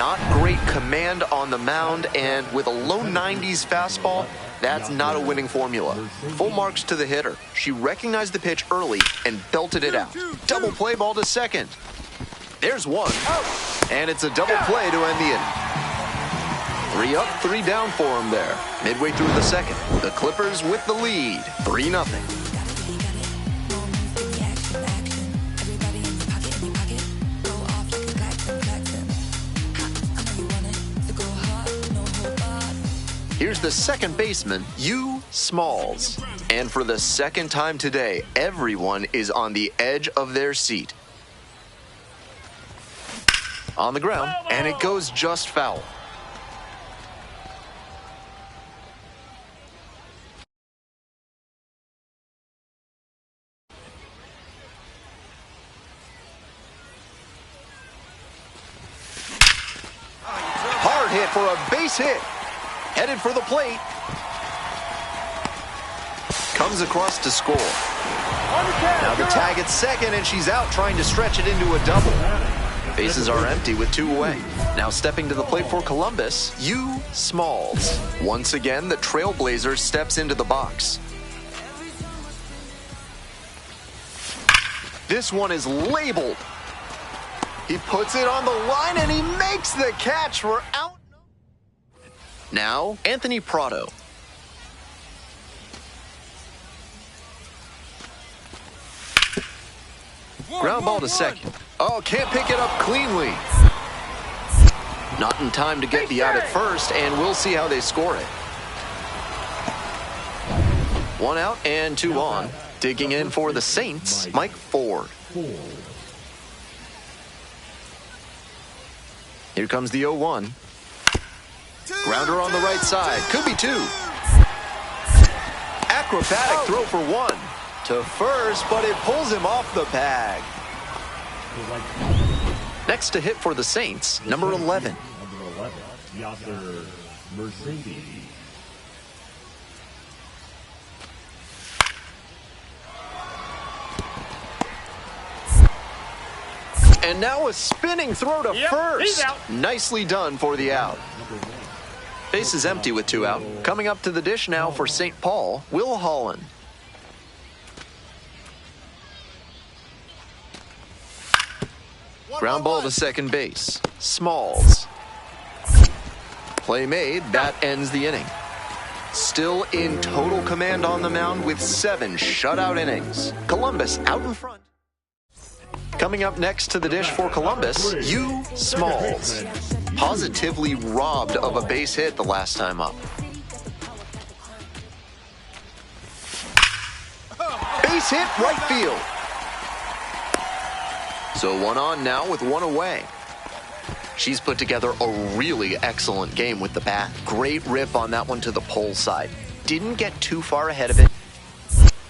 Not great command on the mound, and with a low 90s fastball, that's not a winning formula. Full marks to the hitter. She recognized the pitch early and belted it out. Double play ball to second. There's one, and it's a double play to end the inning. 3 up, 3 down for them there. Midway through the second, the Clippers with the lead, 3-0. Here's the second baseman, Smalls. And for the second time today, everyone is on the edge of their seat. On the ground, and it goes just foul. Hard hit for a base hit. Headed for the plate. Comes across to score. Now the tag at second, and she's out trying to stretch it into a double. Bases are empty with 2 away. Now stepping to the plate for Columbus, Smalls. Once again, the Trailblazer steps into the box. This one is labeled. He puts it on the line, and he makes the catch for out. Now, Anthony Prado. Ground ball to second. Oh, can't pick it up cleanly. Not in time to get the out at first, and we'll see how they score it. 1 out and 2 on. Digging in for the Saints, Mike Ford. Here comes the 0-1. Grounder on the right side. Could be 2. Acrobatic throw for 1. To first, but it pulls him off the bag. Next to hit for the Saints, number 11. And now a spinning throw to first. Nicely done for the out. Base is empty with 2 out. Coming up to the dish now for St. Paul, Will Holland. Ground ball to second base. Smalls. Play made. That ends the inning. Still in total command on the mound with 7 shutout innings. Columbus out in front. Coming up next to the dish for Columbus, Smalls. Positively robbed of a base hit the last time up. Base hit right field. So 1 on now with 1 away. She's put together a really excellent game with the bat. Great rip on that one to the pole side. Didn't get too far ahead of it.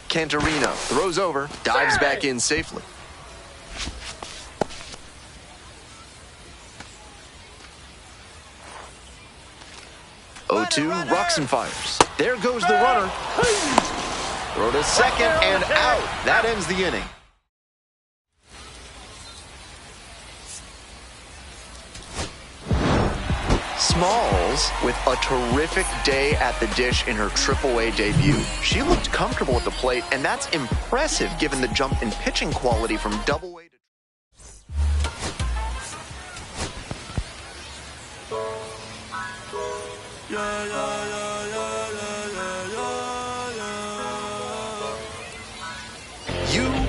Cantarino throws over, dives back in safely. 0-2, rocks and fires. There goes the runner. Throw to second and out. That ends the inning. Smalls with a terrific day at the dish in her AAA debut. She looked comfortable at the plate, and that's impressive given the jump in pitching quality from Double-A to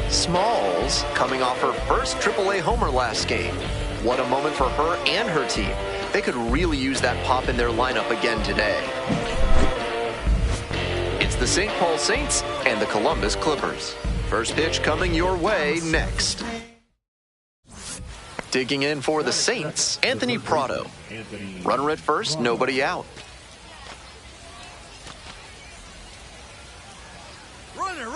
Smalls coming off her first AAA homer last game. What a moment for her and her team. They could really use that pop in their lineup again today. It's the St. Paul Saints and the Columbus Clippers. First pitch coming your way next. Digging in for the Saints, Anthony Prado. Runner at first, nobody out.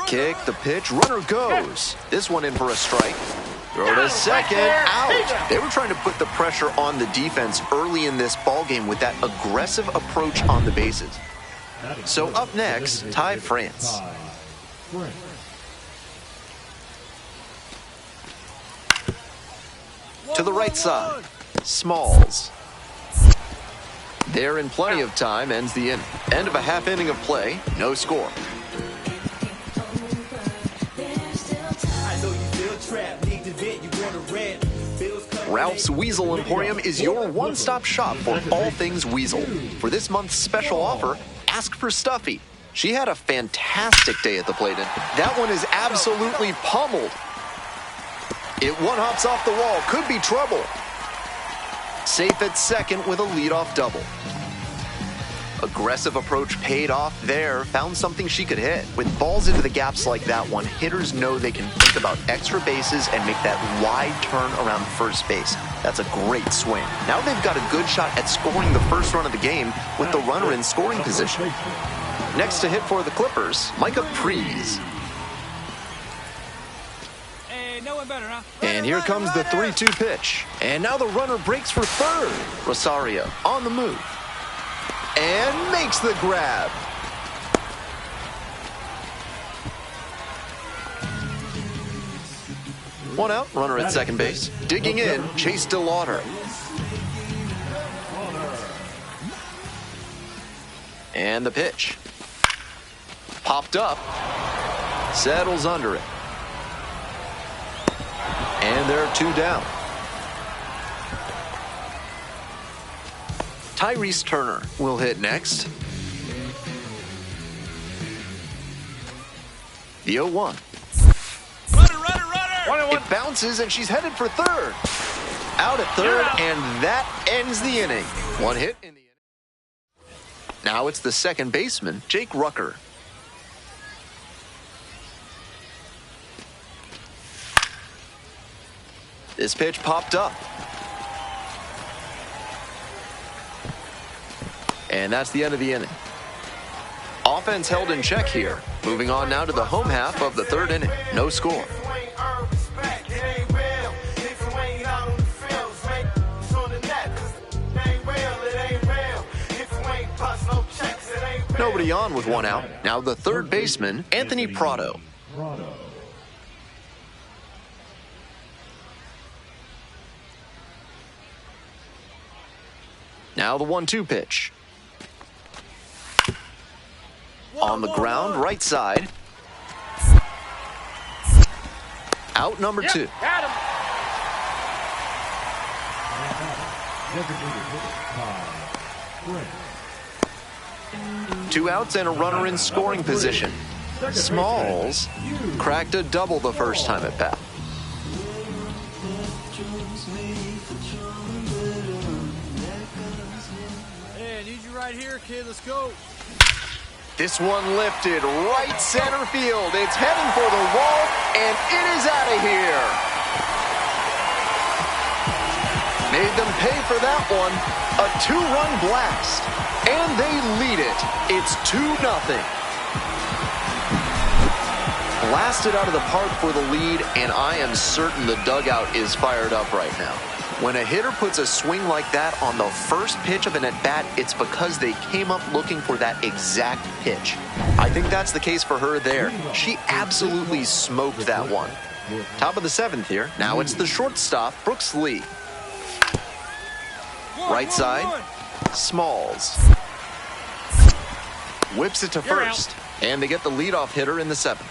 Kick, the pitch, runner goes. This one in for a strike. Throw to second, out. They were trying to put the pressure on the defense early in this ballgame with that aggressive approach on the bases. So up next, Ty France. To the right side, Smalls. There in plenty of time ends the inning. End of a half inning of play, no score. Ralph's Weasel Emporium is your one-stop shop for all things weasel. For this month's special offer, ask for Stuffy. She had a fantastic day at the plate, and that one is absolutely pummeled. It one-hops off the wall, could be trouble. Safe at second with a leadoff double. Aggressive approach paid off there, found something she could hit. With balls into the gaps like that one, hitters know they can think about extra bases and make that wide turn around first base. That's a great swing. Now they've got a good shot at scoring the first run of the game with the runner in scoring position. Next to hit for the Clippers, Micah Prees. No one better, huh? And here comes the 3-2 pitch. And now the runner breaks for third. Rosario on the move. And makes the grab. One out, runner at second base. Digging in, Chase DeLauder. And the pitch. Popped up. Settles under it. And they're 2 down. Tyrese Turner will hit next. The 0-1. Runner. It bounces and she's headed for third. Out at third, and that ends the inning. One hit in the inning. Now it's the second baseman, Jake Rucker. This pitch popped up. And that's the end of the inning. Offense held in check here. Moving on now to the home half of the third inning. No score. Nobody on with one out. Now the third baseman, Anthony Prado. Now the 1-2 pitch. On the ground, right side. Out number 2. Got him. 2 outs and a runner in scoring position. Smalls cracked a double the first time at bat. Hey, I need you right here, kid. Let's go. This one lifted right center field. It's heading for the wall, and it is out of here. Made them pay for that one. A 2-run blast, and they lead it. It's 2-0. Blasted out of the park for the lead, and I am certain the dugout is fired up right now. When a hitter puts a swing like that on the first pitch of an at-bat, it's because they came up looking for that exact pitch. I think that's the case for her there. She absolutely smoked that one. Top of the 7th here. Now it's the shortstop, Brooks Lee. Right side, Smalls. Whips it to first, and they get the leadoff hitter in the 7th.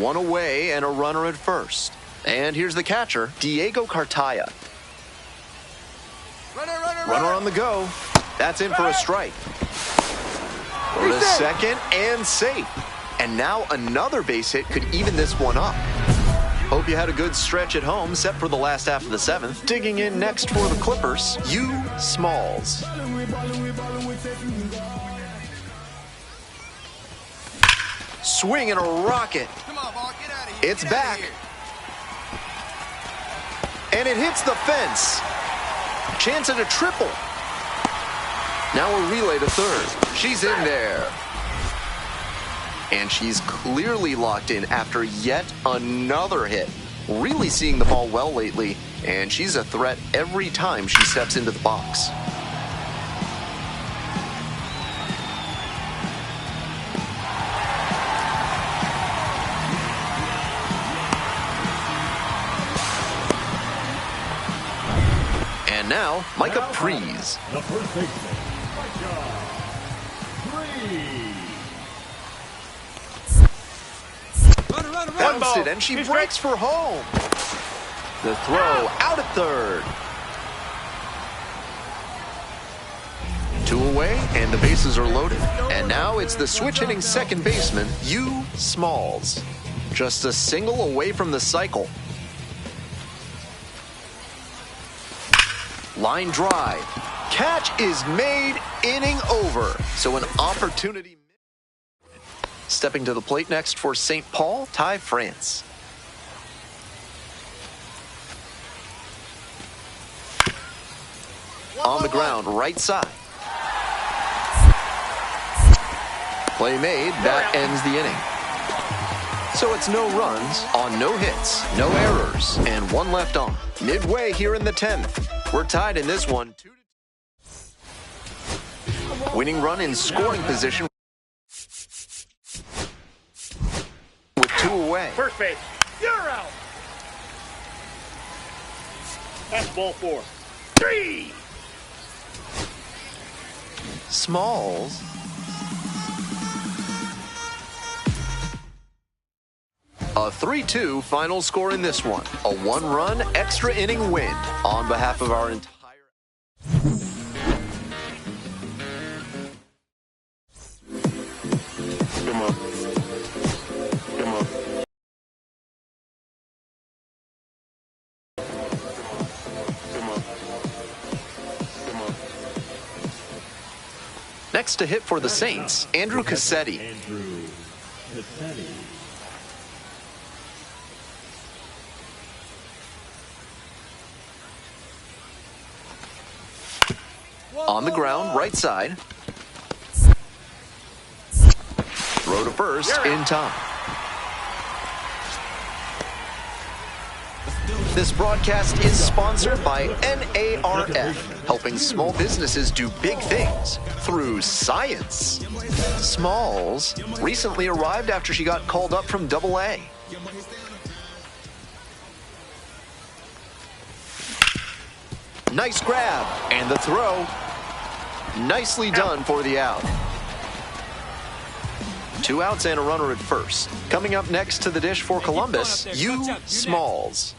1 away and a runner at first. And here's the catcher, Diego Cartaya. Runner on the go. That's in for a strike. For the second and safe. And now another base hit could even this one up. Hope you had a good stretch at home, set for the last half of the 7th. Digging in next for the Clippers, Smalls. Swing and a rocket. Come on, ball, get out of here. It's back. And it hits the fence. Chance at a triple. Now a relay to third. She's in there. And she's clearly locked in after yet another hit. Really seeing the ball well lately, and she's a threat every time she steps into the box. And And now, Micah Prees. The first baseman, Micah Prees. Run. Bounced it, and she breaks for home. The throw out at third. 2 away, and the bases are loaded. And now it's the switch-hitting second baseman, U. Smalls. Just a single away from the cycle. Line drive. Catch is made, inning over. So an opportunity. Stepping to the plate next for St. Paul, Ty France. On the ground, right side. Play made, that ends the inning. So it's no runs on no hits, no errors, and 1 left on. Midway here in the 10th. We're tied in this one. Winning run in scoring position with 2 away. First base, you're out. That's ball 4. 3. Smalls. A 3-2 final score in this one. A 1-run extra inning win on behalf of our entire... Come on. Next to hit for the Saints, Andrew Cassetti. On the ground, right side. Throw to first in time. This broadcast is sponsored by NARF, helping small businesses do big things through science. Smalls recently arrived after she got called up from AA. Nice grab, and the throw. Nicely done for the out. 2 outs and a runner at first. Coming up next to the dish for Columbus, U. Smalls.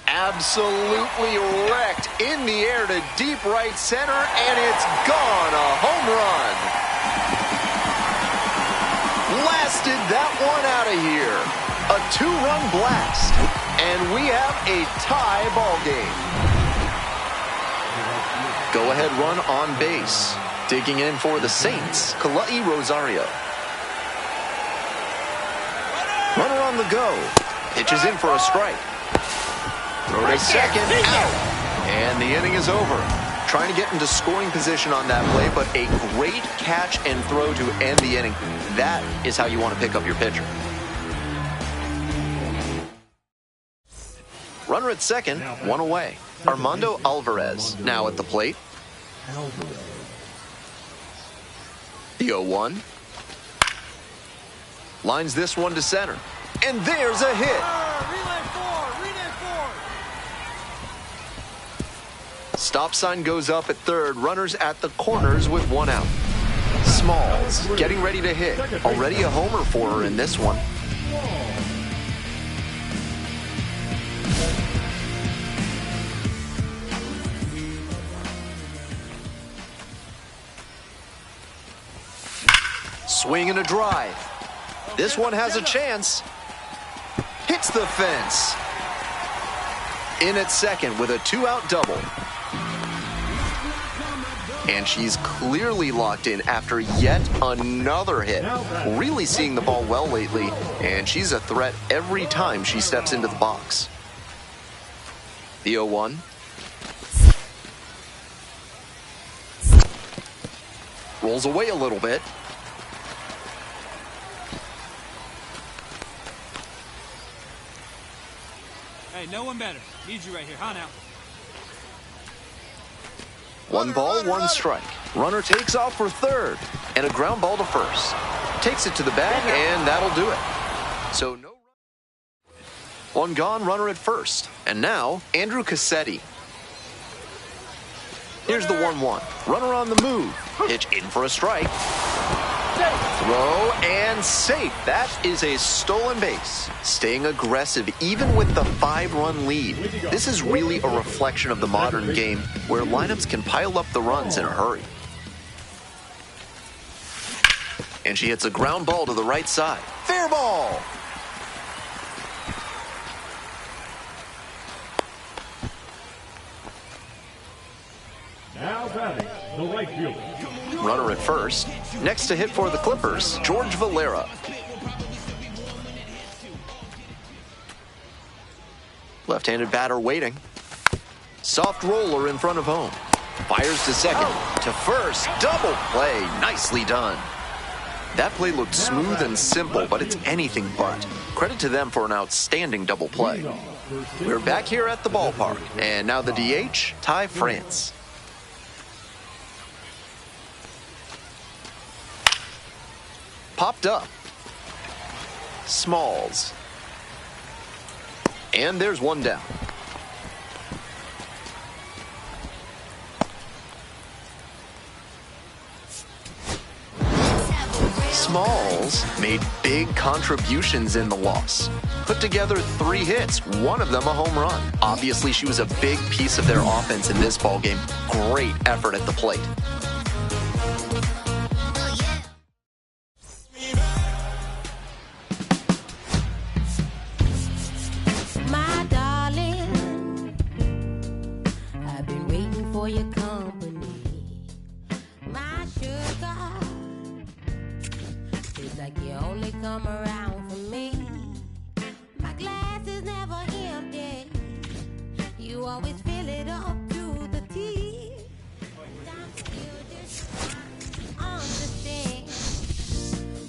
Absolutely wrecked in the air to deep right center, and it's gone. A home run. Blasted that one out of here. A 2-run blast, and we have a tie ball game. Go-ahead run on base. Digging in for the Saints, Kalai Rosario. Runner on the go. Pitches in for a strike. Throw to second, out. And the inning is over. Trying to get into scoring position on that play, but a great catch and throw to end the inning. That is how you want to pick up your pitcher. Runner at second, 1 away. Armando Alvarez now at the plate. The 0-1. Lines this one to center. And there's a hit. Relay 4. Stop sign goes up at third. Runners at the corners with 1 out. Smalls getting ready to hit. Already a homer for her in this one. Swing and a drive. This one has a chance. Hits the fence. In at second with a 2-out double. And she's clearly locked in after yet another hit. Really seeing the ball well lately, and she's a threat every time she steps into the box. The 0-1. Rolls away a little bit. Hey, no one better. Need you right here. Huh now? 1 ball, 1 strike. Runner takes off for third, and a ground ball to first. Takes it to the bag, and that'll do it. So no. One gone, runner at first. And now, Andrew Cassetti. Here's the 1-1. Runner on the move. Pitch in for a strike. Throw and safe. That is a stolen base. Staying aggressive even with the 5-run lead. This is really a reflection of the modern game where lineups can pile up the runs in a hurry. And she hits a ground ball to the right side. Fair ball. Now batting, the right fielder. Runner at first. Next to hit for the Clippers, George Valera. Left-handed batter waiting. Soft roller in front of home. Fires to second. To first. Double play. Nicely done. That play looked smooth and simple, but it's anything but. Credit to them for an outstanding double play. We're back here at the ballpark. And now the DH, Ty France. Popped up. Smalls. And there's one down. Smalls made big contributions in the loss. Put together 3 hits, one of them a home run. Obviously, she was a big piece of their offense in this ballgame. Great effort at the plate. My darling, I've been waiting for your company. My sugar, it's like you only come around for me. My glass is never empty. You always fill it up to the tea. Sometimes you just understand.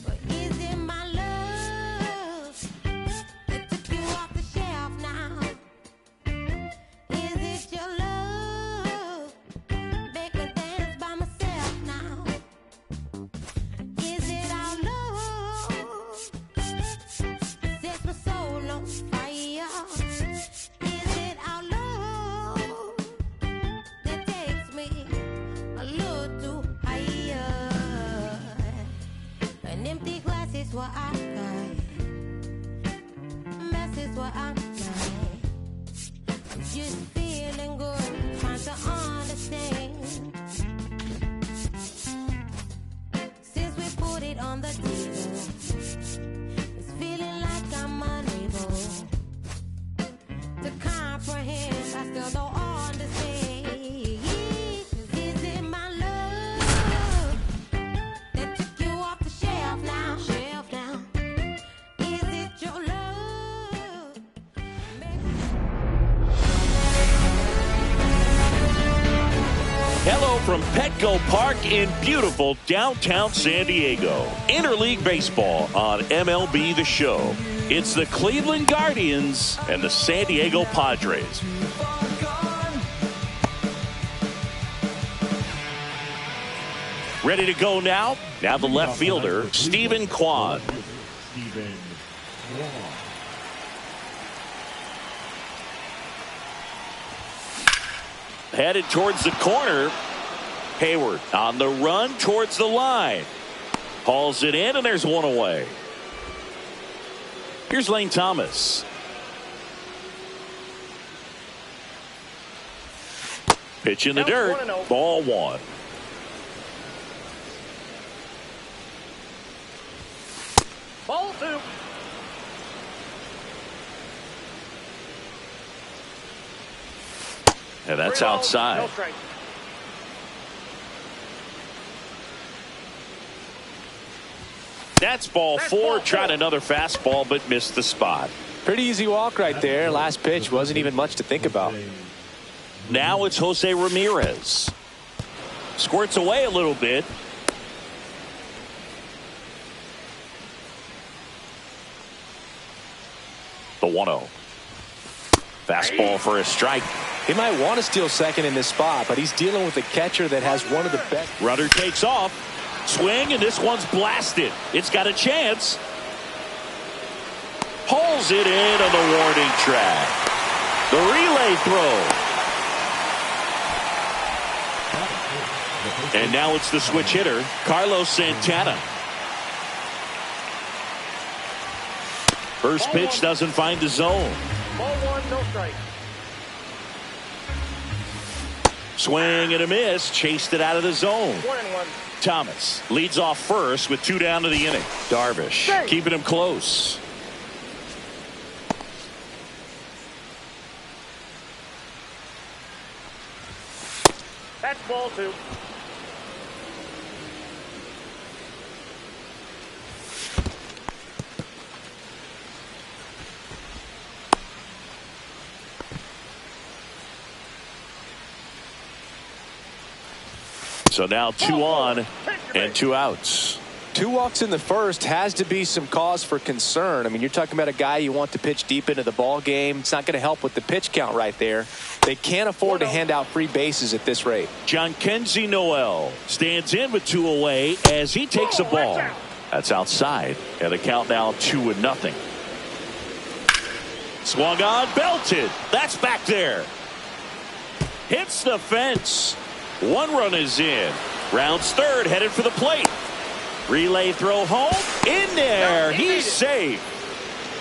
But is it my love that took you off the shelf now? Is it your love? Make me dance by myself now. Is it our love? Sets my soul on fire. Is it our love that takes me a little too higher? An empty glass is what I got. Mess is what I'm like. I'm just feeling good, trying to understand. Since we put it on the table, it's feeling like I'm unable to comprehend. I still don't understand. Is it my love that took you off the shelf now? Shelf now. Is it your love? Hello from Petco Park in beautiful downtown San Diego. Interleague Baseball on MLB The Show. It's the Cleveland Guardians and the San Diego Padres. Ready to go now? Now the left fielder, Stephen Kwan. Stephen Kwan. Headed towards the corner. Hayward on the run towards the line. Hauls it in, and there's one away. Here's Lane Thomas. Pitch in the dirt. Ball 1. Ball 2. And that's outside. No strike. That's ball 4. Tried another fastball, but missed the spot. Pretty easy walk right there. Last pitch wasn't even much to think about. Now it's Jose Ramirez. Squirts away a little bit. The 1-0. Fastball for a strike. He might want to steal second in this spot, but he's dealing with a catcher that has one of the best. Runner takes off. Swing, and this one's blasted. It's got a chance. Pulls it in on the warning track. The relay throw. And now it's the switch hitter, Carlos Santana. First pitch doesn't find the zone. Ball one, no strike. Swing and a miss. Chased it out of the zone. 1-1. Thomas leads off first with 2 down to the inning. Darvish keeping him close. That's ball 2. So now 2 on and 2 outs. 2 walks in the first has to be some cause for concern. I mean, you're talking about a guy you want to pitch deep into the ball game. It's not going to help with the pitch count right there. They can't afford to hand out free bases at this rate. Jhonkensy Noel stands in with 2 away as he takes a ball. That's outside, and the count now 2-0. Swung on, belted. That's back there. Hits the fence. 1 run is in. Rounds third, headed for the plate. Relay throw home. In there. He's safe.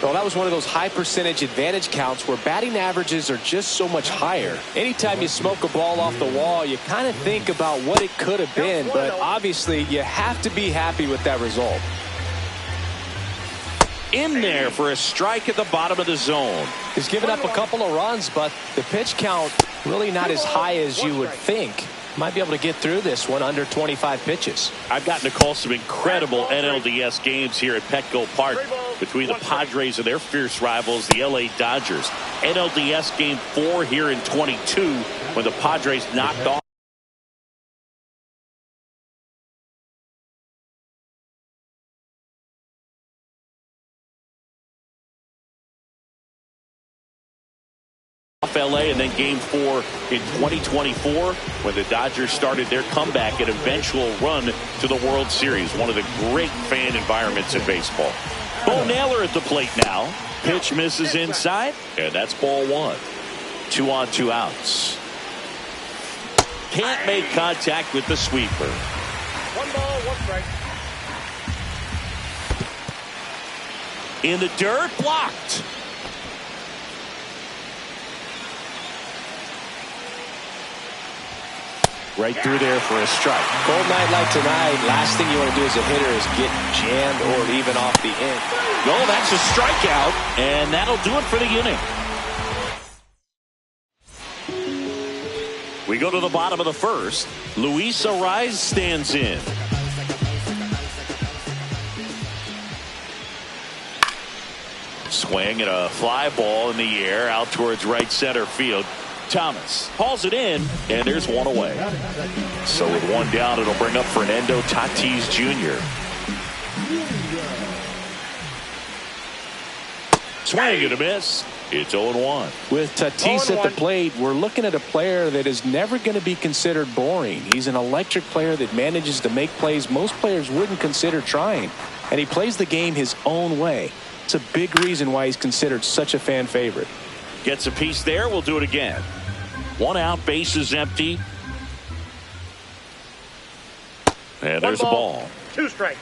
Well, that was one of those high percentage advantage counts where batting averages are just so much higher. Anytime you smoke a ball off the wall, you kind of think about what it could have been, but obviously you have to be happy with that result. In there for a strike at the bottom of the zone. He's given up a couple of runs, but the pitch count really not as high as you would think. Might be able to get through this one under 25 pitches. I've gotten to call some incredible NLDS games here at Petco Park between the Padres and their fierce rivals, the LA Dodgers. NLDS Game 4 here in 22 when the Padres knocked off LA, and then Game 4 in 2024 when the Dodgers started their comeback and eventual run to the World Series. One of the great fan environments in baseball. Bo Naylor at the plate now. Pitch misses inside, and that's ball 1. 2 on, 2 outs. Can't make contact with the sweeper. 1 ball, 1 strike. In the dirt, blocked. Right through there for a strike. Cold night like tonight, last thing you want to do as a hitter is get jammed or even off the end. No, that's a strikeout, and that'll do it for the inning. We go to the bottom of the first. Luis Arraez stands in. Swing and a fly ball in the air out towards right center field. Thomas hauls it in, and there's 1 away. So with 1 down, it'll bring up Fernando Tatis Jr. Swing and a miss. It's 0-1. With Tatis at the plate, we're looking at a player that is never going to be considered boring. He's an electric player that manages to make plays most players wouldn't consider trying. And he plays the game his own way. It's a big reason why he's considered such a fan favorite. Gets a piece there. We'll do it again. 1 out, bases empty. And there's a ball. 2 strikes.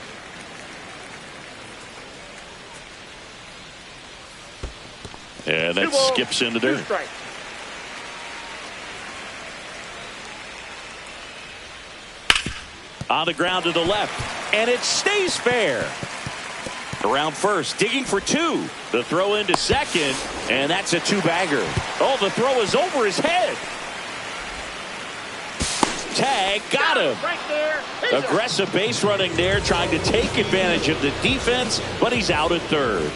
And that skips into dirt. 2 strikes. On the ground to the left, and it stays fair. Around first, digging for 2. The throw into second, and that's a 2-bagger. Oh, the throw is over his head. Tag, got him. Right there. Aggressive base running there, trying to take advantage of the defense, but he's out at third.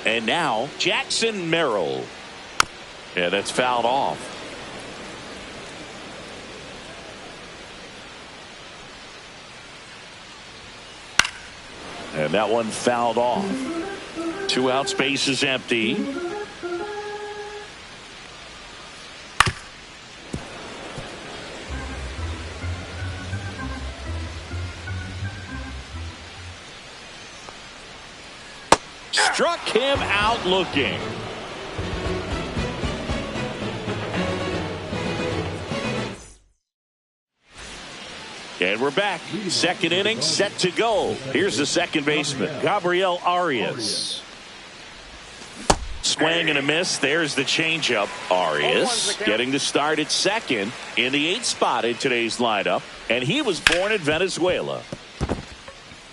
And now, Jackson Merrill. Yeah, that's fouled off. And that one fouled off. 2 outs, base is empty. Struck him out looking. And we're back. Second inning set to go. Here's the second baseman, Gabriel Arias. Swing and a miss. There's the changeup. Arias getting the start at second in the 8th spot in today's lineup. And he was born in Venezuela.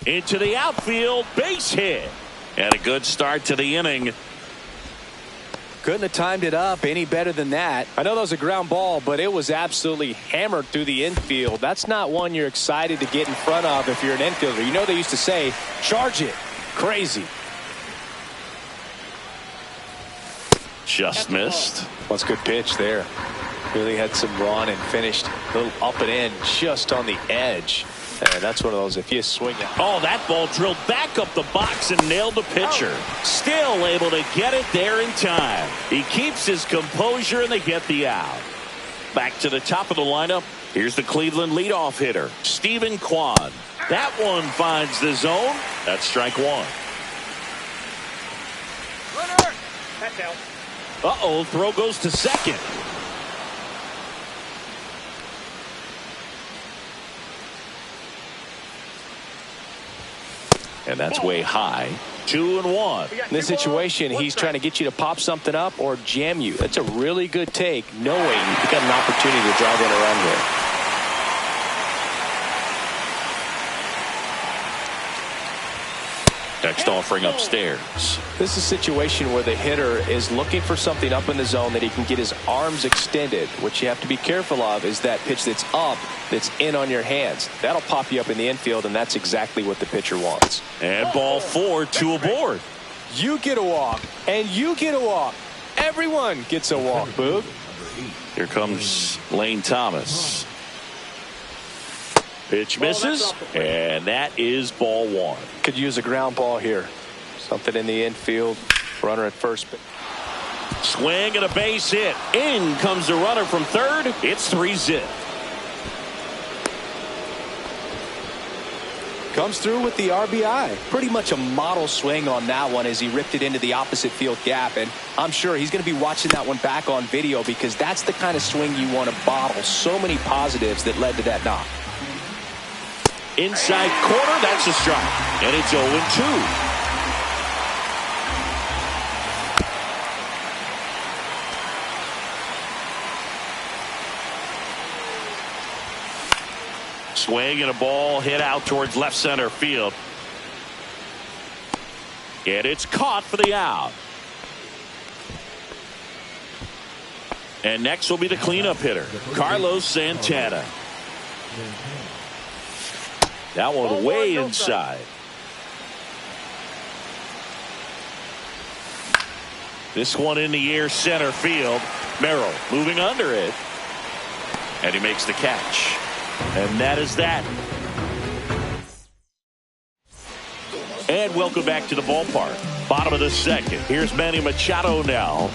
Into the outfield, base hit. And a good start to the inning. Couldn't have timed it up any better than that. I know that was a ground ball, but it was absolutely hammered through the infield. That's not one you're excited to get in front of if you're an infielder. You know they used to say, charge it. Crazy. Just missed. That's a good pitch there. Really had some run and finished a little up and in just on the edge. And that's one of those, if you swing it. Oh, that ball drilled back up the box and nailed the pitcher. Still able to get it there in time. He keeps his composure and they get the out. Back to the top of the lineup. Here's the Cleveland leadoff hitter, Stephen Kwan. That one finds the zone. That's strike one. Runner! That's out. Uh-oh, throw goes to second. And that's way high. 2-1. In this situation, he's trying to get you to pop something up or jam you. That's a really good take, knowing you've got an opportunity to drive in a run here. Next offering upstairs. This is a situation where the hitter is looking for something up in the zone that he can get his arms extended. What you have to be careful of is that pitch that's up, that's in on your hands. That'll pop you up in the infield, and that's exactly what the pitcher wants. And ball 4, 2 aboard. You get a walk, and you get a walk. Everyone gets a walk, Boog. Here comes Lane Thomas. Pitch misses, and that is ball 1. Could use a ground ball here. Something in the infield. Runner at first. Swing and a base hit. In comes the runner from third. It's 3-zip. Comes through with the RBI. Pretty much a model swing on that one as he ripped it into the opposite field gap. And I'm sure he's going to be watching that one back on video because that's the kind of swing you want to bottle. So many positives that led to that knock. Inside corner, that's a strike. And it's 0-2. Swing and a ball hit out towards left center field. And it's caught for the out. And next will be the cleanup hitter, Carlos Santana. That one way inside. This one in the air center field. Merrill moving under it. And he makes the catch. And that is that. And welcome back to the ballpark. Bottom of the second. Here's Manny Machado now.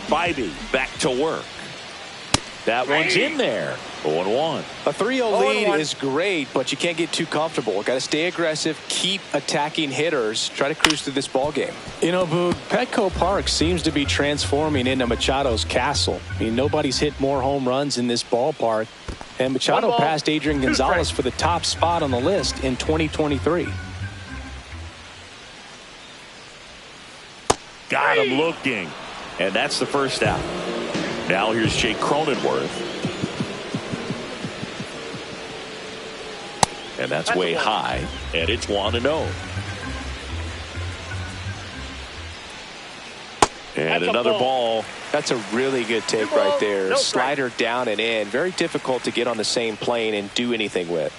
Bybee back to work. That one's in there. 0-1. A 3-0 lead is great, but you can't get too comfortable. Got to stay aggressive, keep attacking hitters, try to cruise through this ball game. You know, Boog, Petco Park seems to be transforming into Machado's castle. I mean, nobody's hit more home runs in this ballpark. And Machado passed Adrian Gonzalez for the top spot on the list in 2023. Got him looking. And that's the first out. Now here's Jake Cronenworth. And that's way high. And it's 1-0. And another ball. That's a really good take right there. Slider down and in. Very difficult to get on the same plane and do anything with.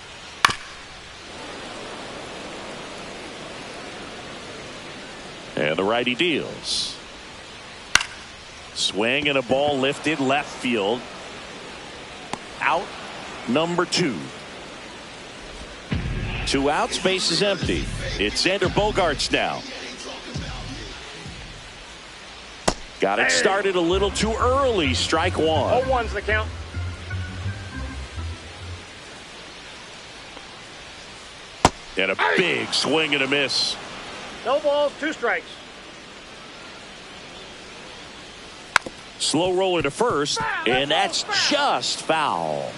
And the righty deals. Swing and a ball lifted left field. Out number 2. 2 outs, base is empty. It's Xander Bogaerts now. Got it started a little too early. Strike 1. 0-1's the count. And a big swing and a miss. No balls, 2 strikes. Slow roller to first, and that's just foul.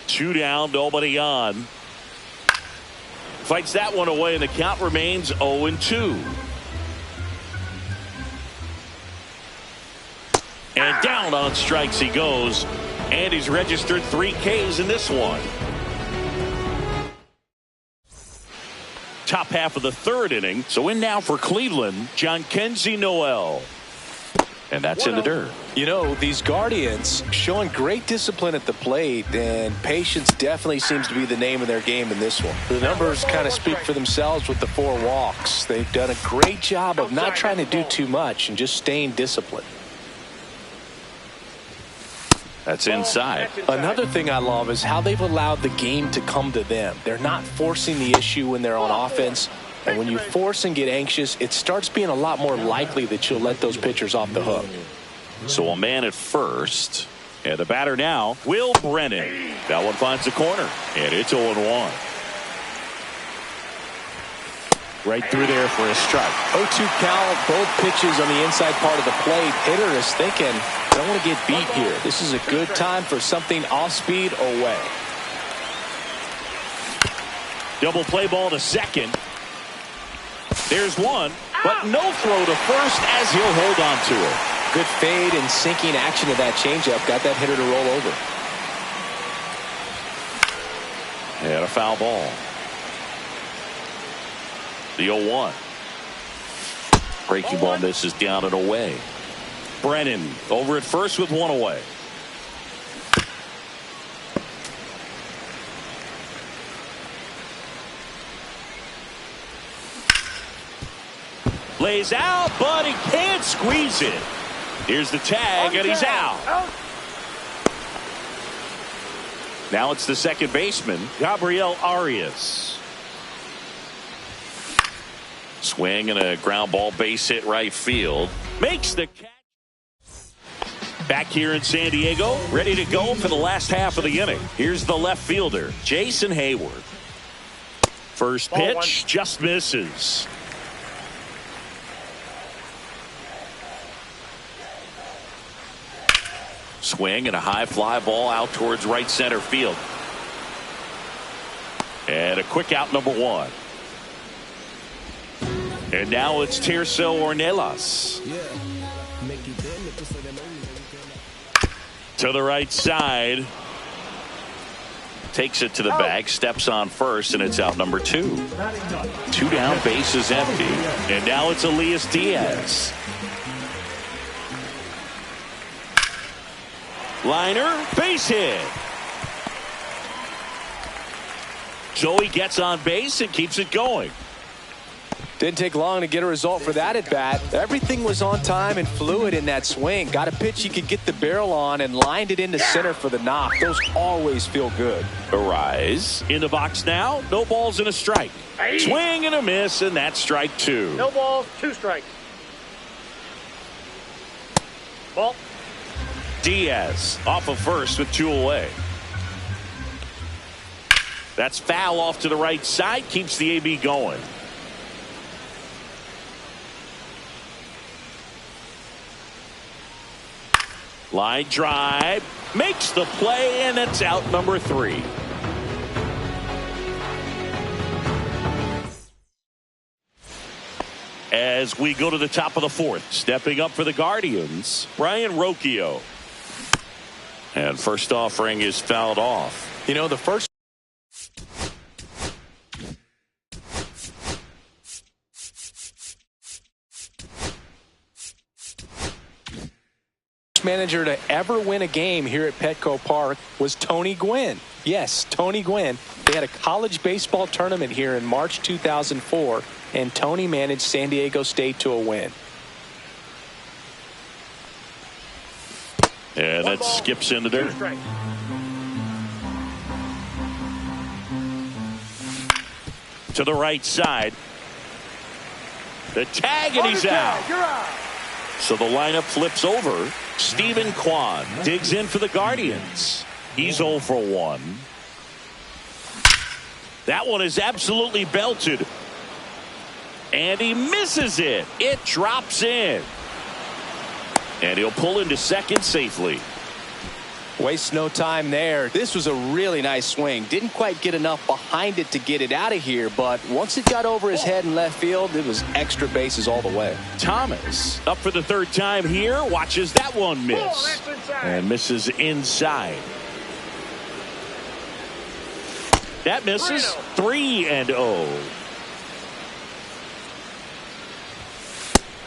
2 down, nobody on. Fights that one away, and the count remains 0-2. And down on strikes he goes, and he's registered 3 Ks in this one. Top half of the 3rd inning. So in now for Cleveland, John Kenzie Noel. And that's in the dirt. You know, these Guardians showing great discipline at the plate, and patience definitely seems to be the name of their game in this one. The numbers kind of speak for themselves with the 4 walks. They've done a great job of not trying to do too much and just staying disciplined. That's inside. Another thing I love is how they've allowed the game to come to them. They're not forcing the issue when they're on offense. And when you force and get anxious, it starts being a lot more likely that you'll let those pitchers off the hook. So a man at first. And the batter now, Will Brennan. That one finds the corner. And it's 0-1. Right through there for a strike. 0-2 count, both pitches on the inside part of the plate. Hitter is thinking, I don't want to get beat here. This is a good time for something off speed away. Double play ball to second. There's one, but no throw to first as he'll hold on to it. Good fade and sinking action of that changeup. Got that hitter to roll over. And a foul ball. The 0-1. Breaking ball misses down and away. Brennan over at first with 1 away. Lays out, but he can't squeeze it. Here's the tag, and he's out. Now it's the second baseman, Gabriel Arias. Swing and a ground ball base hit right field. Makes the catch. Back here in San Diego, ready to go for the last half of the inning. Here's the left fielder, Jason Hayward. First pitch just misses. Swing and a high fly ball out towards right center field. And a quick out, number 1. And now it's Tirso Ornelas. To the right side. Takes it to the bag, steps on first, and it's out number 2. 2 down, base is empty. And now it's Elias Diaz. Liner, base hit. Joey gets on base and keeps it going. Didn't take long to get a result for that at bat. Everything was on time and fluid in that swing. Got a pitch he could get the barrel on and lined it into center for the knock. Those always feel good. Arise in the box now. No balls and a strike. Swing and a miss, and that's strike 2. No balls, 2 strikes. Ball. Diaz off of first with 2 away. That's foul off to the right side. Keeps the AB going. Line drive. Makes the play, and it's out number 3. As we go to the top of the 4th, stepping up for the Guardians, Brian Rocchio. And first offering is fouled off. You know, the first manager to ever win a game here at Petco Park was Tony Gwynn. Yes, Tony Gwynn. They had a college baseball tournament here in March 2004, and Tony managed San Diego State to a win. And that skips in the dirt. To the right side. The tag, and he's out. So the lineup flips over. Stephen Kwan digs in for the Guardians. He's 0 for 1. That one is absolutely belted. And he misses it. It drops in. And he'll pull into second safely. Waste no time there. This was a really nice swing. Didn't quite get enough behind it to get it out of here, but once it got over his head in left field, it was extra bases all the way. Thomas up for the third time here. Watches that one miss. And misses inside. That misses. 3-0.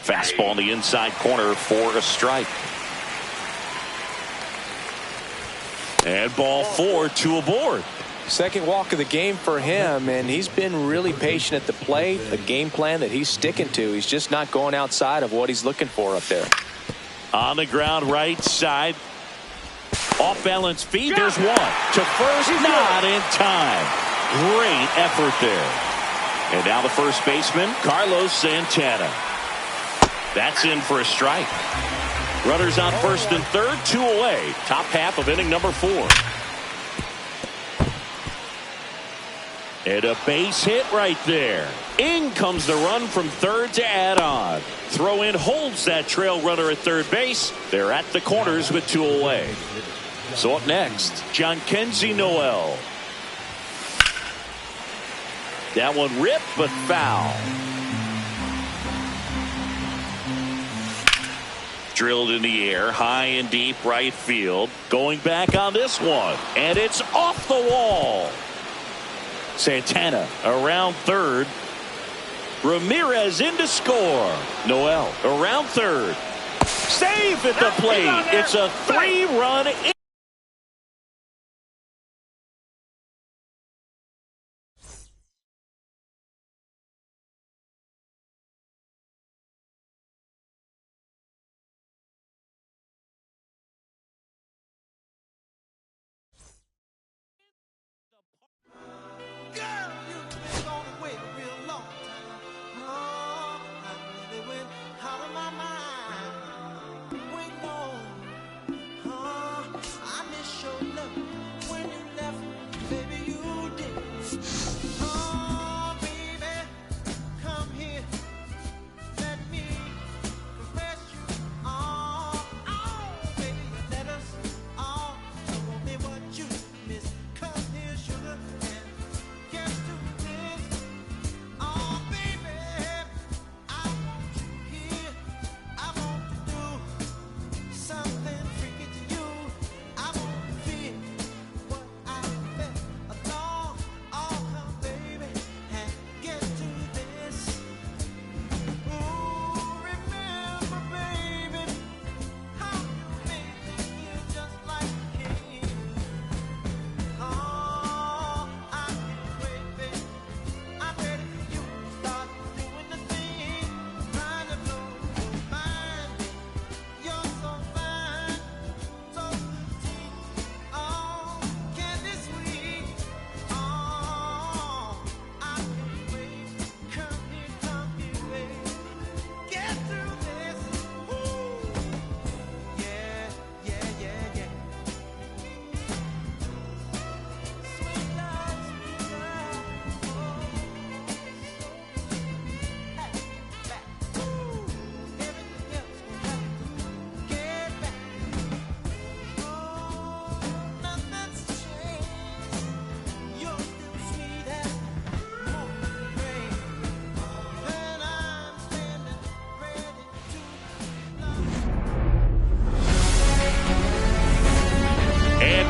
Fastball in the inside corner for a strike. And ball 4, 2 aboard. Second walk of the game for him, and he's been really patient at the plate. A game plan that he's sticking to. He's just not going outside of what he's looking for up there. On the ground, right side. Off balance feed. There's one. To first, not in time. Great effort there. And now the first baseman, Carlos Santana. That's in for a strike. Runners on first and third, 2 away. Top half of inning number 4. And a base hit right there. In comes the run from third to add on. Throw in holds that trail runner at third base. They're at the corners with 2 away. So up next, Jhonkensy Noel. That one ripped but foul. Drilled in the air, high and deep right field. Going back on this one, and it's off the wall. Santana around third. Ramirez in to score. Noel around third. Safe at the plate. It's a 3-run.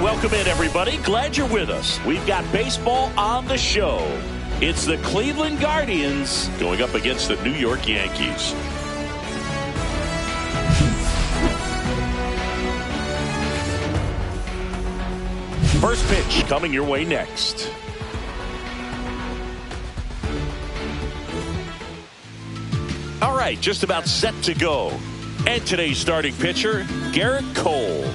Welcome in, everybody. Glad you're with us. We've got baseball on the show. It's the Cleveland Guardians going up against the New York Yankees. First pitch coming your way next. All right, just about set to go. And today's starting pitcher, Garrett Cole.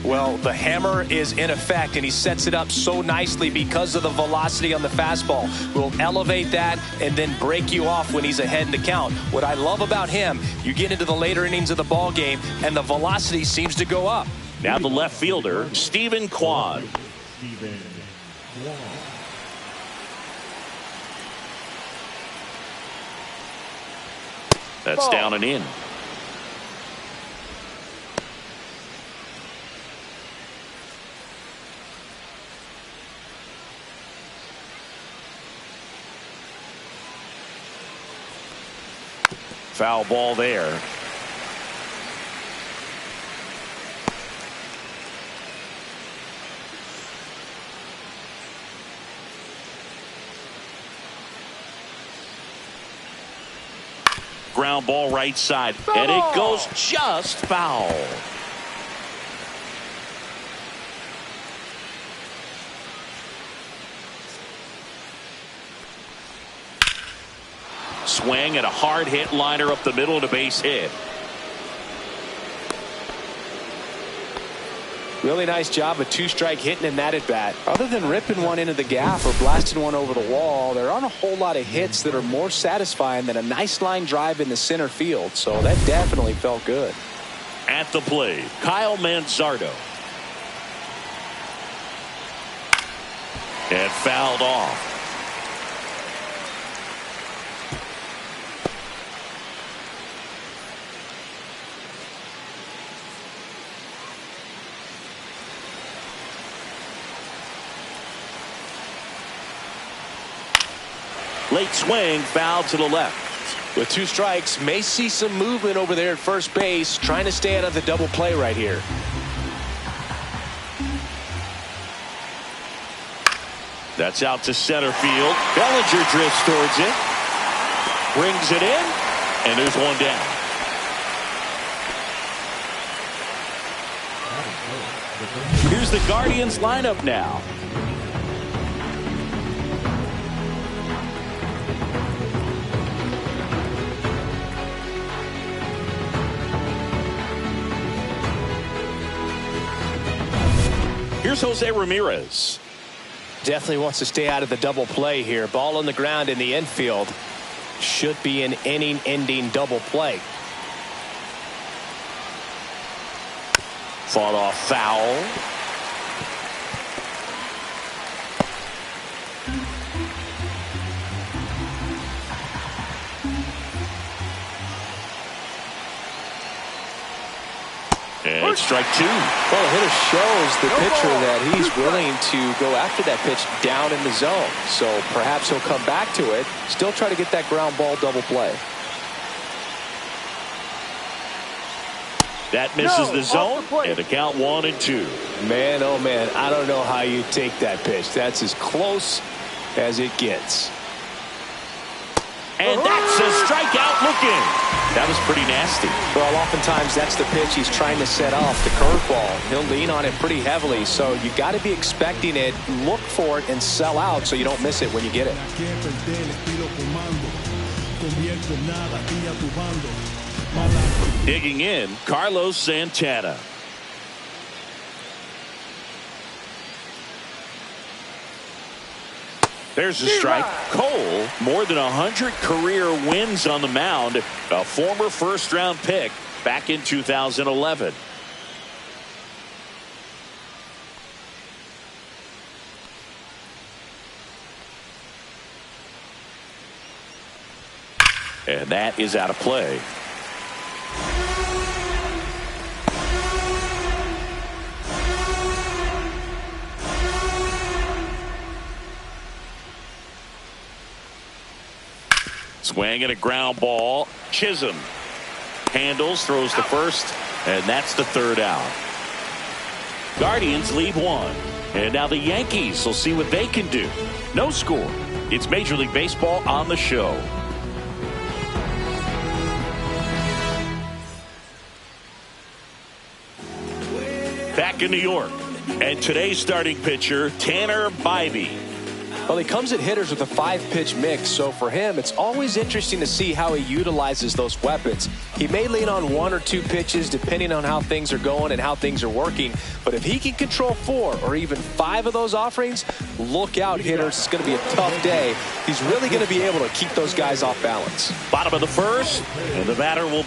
Well, the hammer is in effect, and he sets it up so nicely because of the velocity on the fastball. Will elevate that and then break you off when he's ahead in the count. What I love about him, you get into the later innings of the ball game, and the velocity seems to go up. Now the left fielder, Stephen Kwan. That's down and in. Foul ball there. Ground ball right side, and it goes just foul. Swing and a hard hit liner up the middle and a base hit. Really nice job of two-strike hitting in that at-bat. Other than ripping one into the gap or blasting one over the wall, there aren't a whole lot of hits that are more satisfying than a nice line drive in the center field. So that definitely felt good. At the plate, Kyle Manzardo. And fouled off. Late swing, foul to the left. With 2 strikes, may see some movement over there at first base, trying to stay out of the double play right here. That's out to center field. Bellinger drifts towards it. Brings it in, and there's one down. Here's the Guardians lineup now. Here's Jose Ramirez. Definitely wants to stay out of the double play here. Ball on the ground in the infield. Should be an inning-ending double play. Fought off foul. And strike 2. Well, the hitter shows the pitcher that he's willing to go after that pitch down in the zone. So perhaps he'll come back to it. Still try to get that ground ball double play. That misses the zone, and the count 1-2. Man, oh man, I don't know how you take that pitch. That's as close as it gets. And that's a strikeout looking. That was pretty nasty. Well, oftentimes that's the pitch he's trying to set off, the curveball. He'll lean on it pretty heavily, so you got to be expecting it, look for it, and sell out so you don't miss it when you get it. Digging in, Carlos Santana. There's a strike. Cole, more than 100 career wins on the mound. A former first-round pick back in 2011. And that is out of play. Swing and a ground ball. Chisholm handles, throws to first, and that's the third out. Guardians lead 1. And now the Yankees will see what they can do. No score. It's Major League Baseball on the show. Back in New York. And today's starting pitcher, Tanner Bybee. Well, he comes at hitters with a 5-pitch mix, so for him, it's always interesting to see how he utilizes those weapons. He may lean on 1 or 2 pitches depending on how things are going and how things are working, but if he can control 4 or even 5 of those offerings, look out, hitters. It's going to be a tough day. He's really going to be able to keep those guys off balance. Bottom of the first, and the batter will be